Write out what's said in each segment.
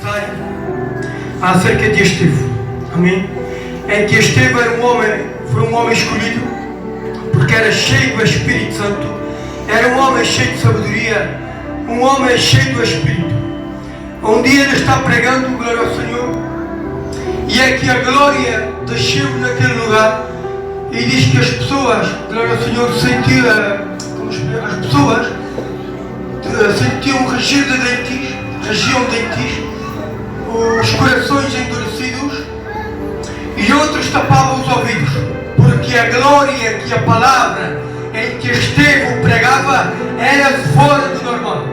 mensagem acerca de Estevão. Amém? Em que Estevão era foi um homem escolhido, porque era cheio do Espírito Santo, era um homem cheio de sabedoria, um homem cheio do Espírito. Um dia ele está pregando, glória ao Senhor, e é que a glória desceu naquele lugar, e diz que as pessoas, glória ao Senhor, sentiam um regir de dentes, regiam dentes, os corações endurecidos, e outros tapavam os ouvidos, porque a glória que a palavra em que Estevão pregava era fora do normal.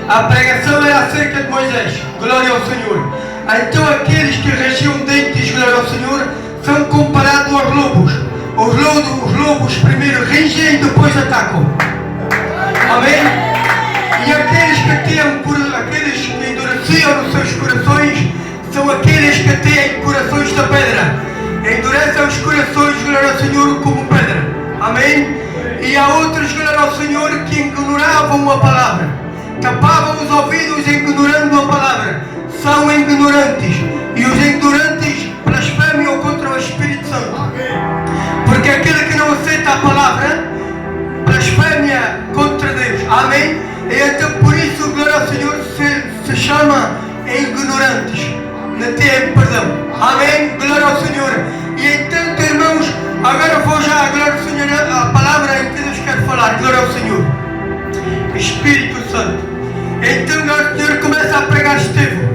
A pregação era acerca de Moisés, glória ao Senhor. Então aqueles que regiam dentes, glória ao Senhor, são comparados aos lobos. Os lobos primeiro rangem e depois atacam. Amém? E aqueles que endureciam os seus corações são aqueles que têm corações da pedra. Endurecem os corações, glória ao Senhor, como pedra. Amém? E há outros, glória ao Senhor, que ignoravam a palavra, tapavam os ouvidos ignorando a palavra. São ignorantes. E os ignorantes blasfemam contra o Espírito Santo. Porque aquele que não aceita a palavra blasfémia contra Deus. Amém? E então por isso, glória ao Senhor, se chama ignorantes. Não tem perdão. Amém? Glória ao Senhor. E então, irmãos, agora vou já, glória ao Senhor, a palavra em que Deus quer falar. Glória ao Senhor. Espírito Santo. Então, glória ao Senhor, começa a pregar Estevão.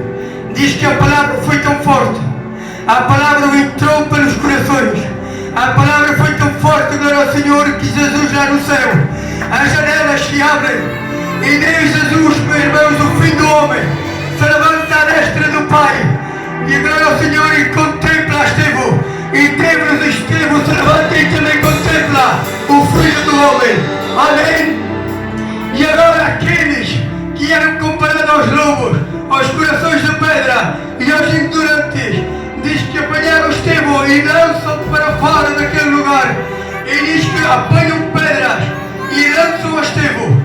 Diz que a palavra foi tão forte. A palavra entrou pelos corações. A palavra foi tão forte, glória ao Senhor, que Jesus lá no céu, as janelas se abrem. E Deus Jesus, meus irmãos, o fim do homem, se levanta à destra do Pai. E glória ao Senhor, e contempla Estevão. E Deus Estevão se levanta e também contempla o Filho do Homem. Amém? E agora aqueles que eram comparados aos lobos, aos corações de pedra e aos ignorantes, diz que apanharam Estevão e lançam para fora daquele lugar. E diz que apanham pedras e lançam a Estevão.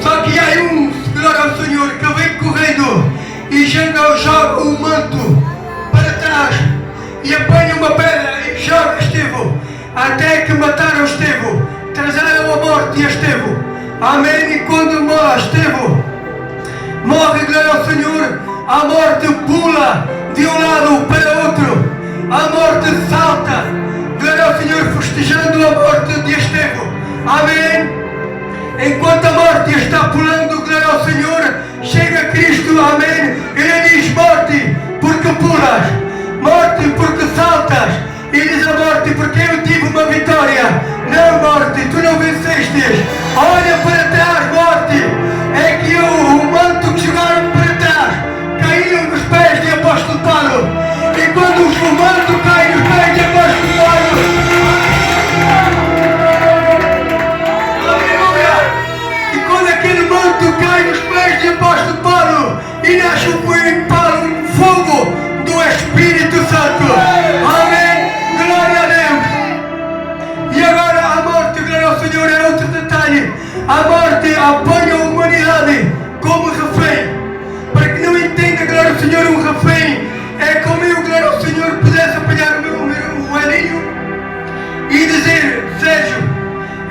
Só que há um, glória ao Senhor, que vem correndo e joga o manto para trás e apanha uma pedra e joga Estevão, até que mataram Estevão, trazeram a morte a Estevão. Amém? E quando morre Estevão, morre, glória ao Senhor, a morte pula de um lado para outro, a morte salta, glória ao Senhor, festejando a morte de Estevão. Amém? Enquanto a morte está pulando, glória ao Senhor, chega Cristo, amém? Ele diz: morte, porque pulas, morte, porque saltas. E diz a morte: porque eu tive uma vitória. Não, morte, tu não venceste. Olha para trás, morte. É que o manto que jogaram para trás caiu nos pés de apóstolo Paulo. E quando o manto cai nos pés de apóstolo Paulo, cai nos pés de apóstolo Paulo e nasce um fogo do Espírito Santo. Amém? Glória a Deus. E agora a morte, glória ao Senhor, é outro detalhe. A morte apanha a humanidade como refém. Para que não entenda, glória ao Senhor, um refém é como eu, glória ao Senhor, pudesse apanhar o Elinho e dizer: Sérgio,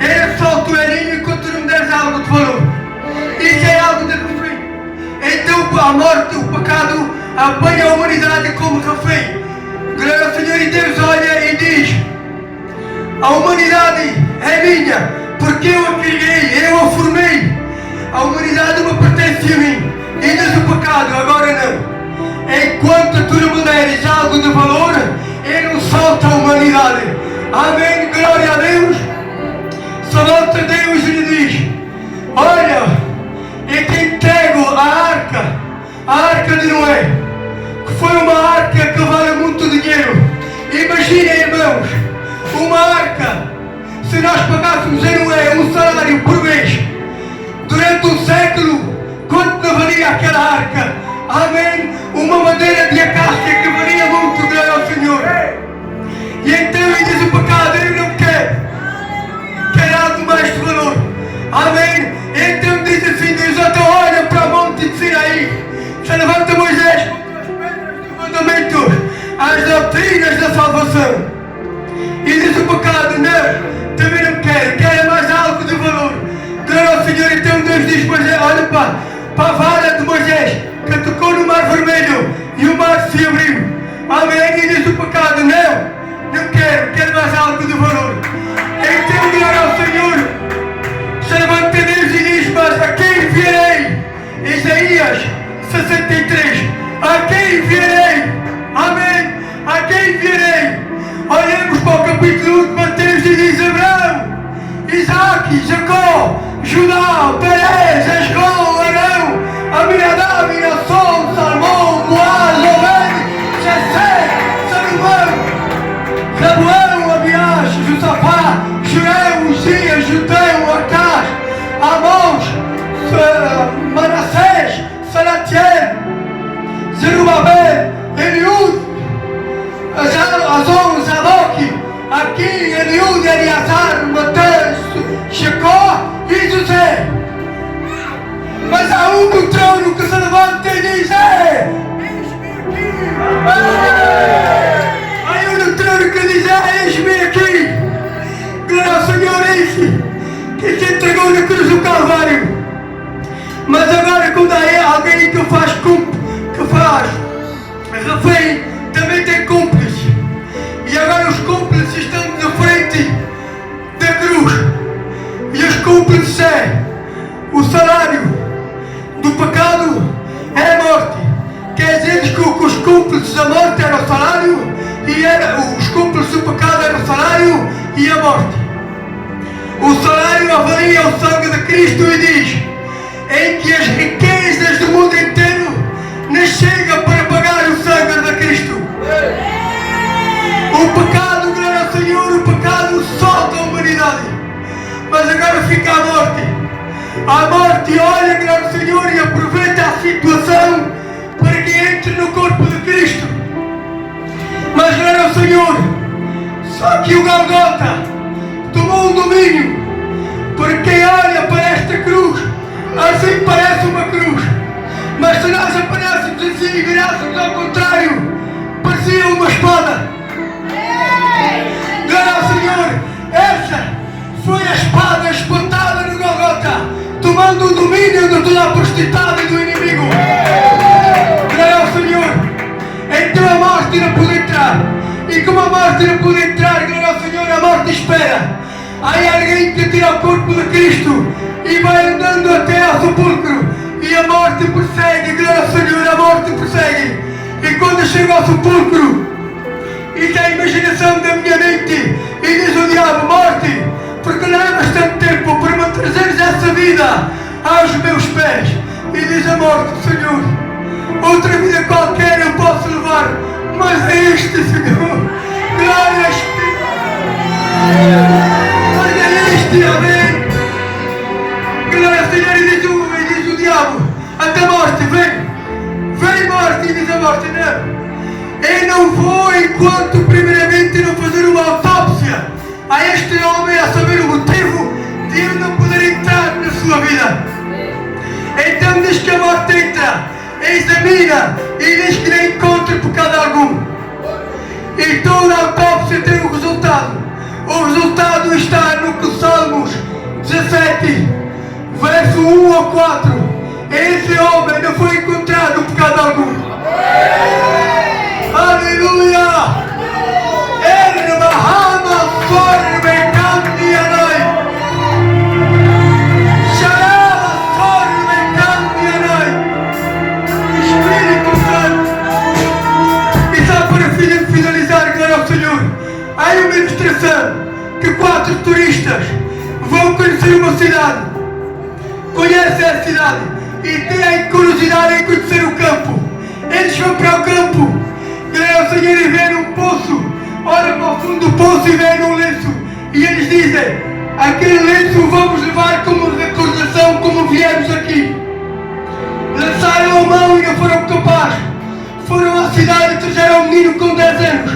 eu solto o Elinho enquanto tu não me deres algo de valor. Isso é algo de refém. Então a morte, o pecado, apanha a humanidade como refém. Glória ao Senhor, e Deus olha e diz: a humanidade é minha, porque eu a criei, eu a formei. A humanidade me pertence a mim. E diz o pecado: agora não. Enquanto tu não me deres algo de valor, eu não solto a humanidade. Amém, glória a Deus. Só volta Deus e lhe diz: olha, eu te entrego a arca de Noé, que foi uma arca que vale muito dinheiro. Imaginem, irmãos, uma arca, se nós pagássemos em Noé um salário por mês, durante um século, quanto valia aquela arca? Amém? Uma madeira de acácia que valia muito, glória ao Senhor. E então ele diz o pecado: eu não quero algo mais de valor. Amém? Então diz assim Deus: então olha para o monte de Sinaí, se levanta Moisés salvação. E diz o pecado, não, também não quero mais algo de valor. Glória ao Senhor. Então Deus diz, olha para a vara de Moisés, que tocou no mar vermelho, e o mar se abriu. Amém. E diz o pecado, não quero mais algo de valor. Então glória ao Senhor. Se levanta Deus e diz, mas a quem enviarei? Isaías 63. A quem enviarei? Amém. A quem enviarei? Olhemos para o capítulo 1 de Mateus e diz Abraão, Isaac, Jacó, Judá, Perez, Escol, Arão, Aminadab, Nassol, Salmão, Boaz, Obed, Jessé, Salomão, Rabuão, Abiás, Josafá, Joel, Uzias, Judão, Acás, Amós, Manassés, Salatiel, Zerubabel, Eliúd, Azon, Zadok, Aquim, Eliúd, Eleazar, Mateus, Jacó e José. Mas há um do trono que se levanta e diz, eis-me aqui. Há um do trono que diz, eis-me aqui. Glória ao Senhor, esse que se entregou na cruz do Calvário. Mas agora quando há alguém que faz refém, também tem cúmplices. E agora os cúmplices estão na frente da cruz. E os cúmplices o salário do pecado é a morte. Quer dizer que os cúmplices da morte era o salário, e os cúmplices do pecado era o salário e a morte. O salário avalia o sangue de Cristo e diz, em que as riquezas do mundo inteiro não chegam para pagar o sangue de Cristo. O pecado, glória ao Senhor, o pecado solta a humanidade. Mas agora fica a morte. A morte olha, glória ao Senhor, e aproveita a situação para que entre no corpo de Cristo. Mas glória ao Senhor, só que o Golgota tomou um domínio. Porque quem olha para esta cruz, assim parece uma cruz. Mas se nós apanhássemos assim e virássemos ao contrário, parecia uma espada. Glória ao Senhor. Essa foi a espada espantada no Golgota, tomando o domínio de toda a prostituta e do inimigo. Glória ao Senhor. Então a morte não pode entrar. E como a morte não pode entrar, glória ao Senhor, a morte espera. Aí alguém que tira o corpo de Cristo e vai andando até ao sepulcro. E a morte persegue, glória ao Senhor, a morte persegue. E quando chega ao sepulcro, e tem a imaginação da minha mente, e diz o diabo, morte, porque levas tanto tempo para me trazeres essa vida aos meus pés. E diz a morte, Senhor, outra vida qualquer eu posso levar, mas é este, Senhor. Glória a Espírito. Mas é este, amém. Glória ao Senhor. E diz o diabo, até a morte, vem morte. E diz a morte, não. Eu não vou enquanto primeiramente não fazer uma autópsia a este homem, a saber o motivo de eu não poder entrar na sua vida. Então diz que a morte entra, examina e diz que não encontra pecado algum. E toda a autópsia tem um resultado. O resultado está no Salmos 17, verso 1 ao 4. Esse homem não foi encontrado pecado algum. Aleluia! Ele Bahama forme cambiará. Xará forme cambiará. Espírito Santo. E só para finalizar, glória ao Senhor, há uma ilustração que 4 turistas vão conhecer uma cidade. Conhecem a cidade e têm curiosidade em conhecer o campo. Eles vão para o campo, glória ao Senhor, e vêem um poço. Olham para o fundo do poço e veem um lenço. E eles dizem, aquele lenço vamos levar como recordação como viemos aqui. Lançaram a mão e não foram capazes. Foram à cidade e trouxeram um menino com 10 anos.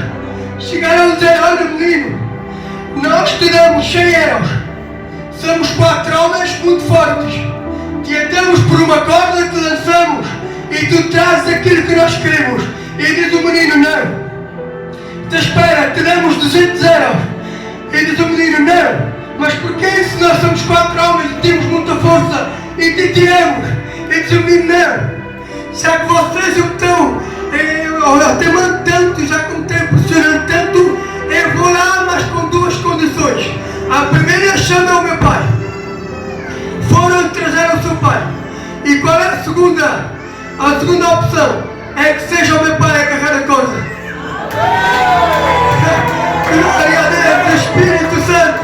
Chegaram a dizer, olha menino, nós te damos 100 euros. Somos 4 homens muito fortes. Te atamos por uma corda que lançamos e tu trazes aquilo que nós queremos. E diz o menino, não. espera, teremos 200 euros. E diz o menino, não, mas porquê se nós somos 4 homens e temos muita força e te tiramos? E diz o menino, não, já que vocês estão temendo tanto, já que me têm pressionado tanto, eu vou lá, mas com 2 condições. A primeira chama o meu pai. Foram trazer o seu pai. E qual é a segunda? A segunda opção é que seja o meu pai a agarrar a coisa. Glória a Deus, Espírito Santo.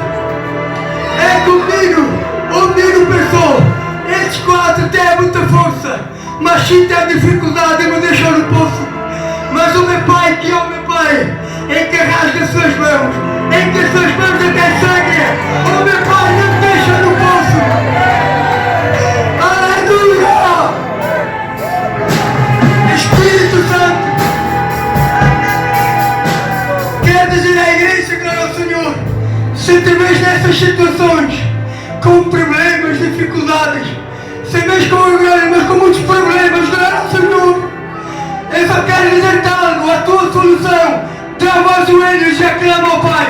É comigo. O menino pensou, estes 4 têm muita força, mas sim têm dificuldade em me deixar no poço. Mas o meu pai, que é o meu pai, em que rasga as suas mãos, em que as suas mãos até sangue, o meu pai não te deixa no poço. Aleluia! Espírito Santo, quero dizer à igreja, glória ao Senhor, se te vês nessas situações, com problemas, dificuldades, se vês com muitos problemas, glória ao Senhor, eu só quero dizer-te algo, a tua solução, trava os joelhos e aclama ao Pai.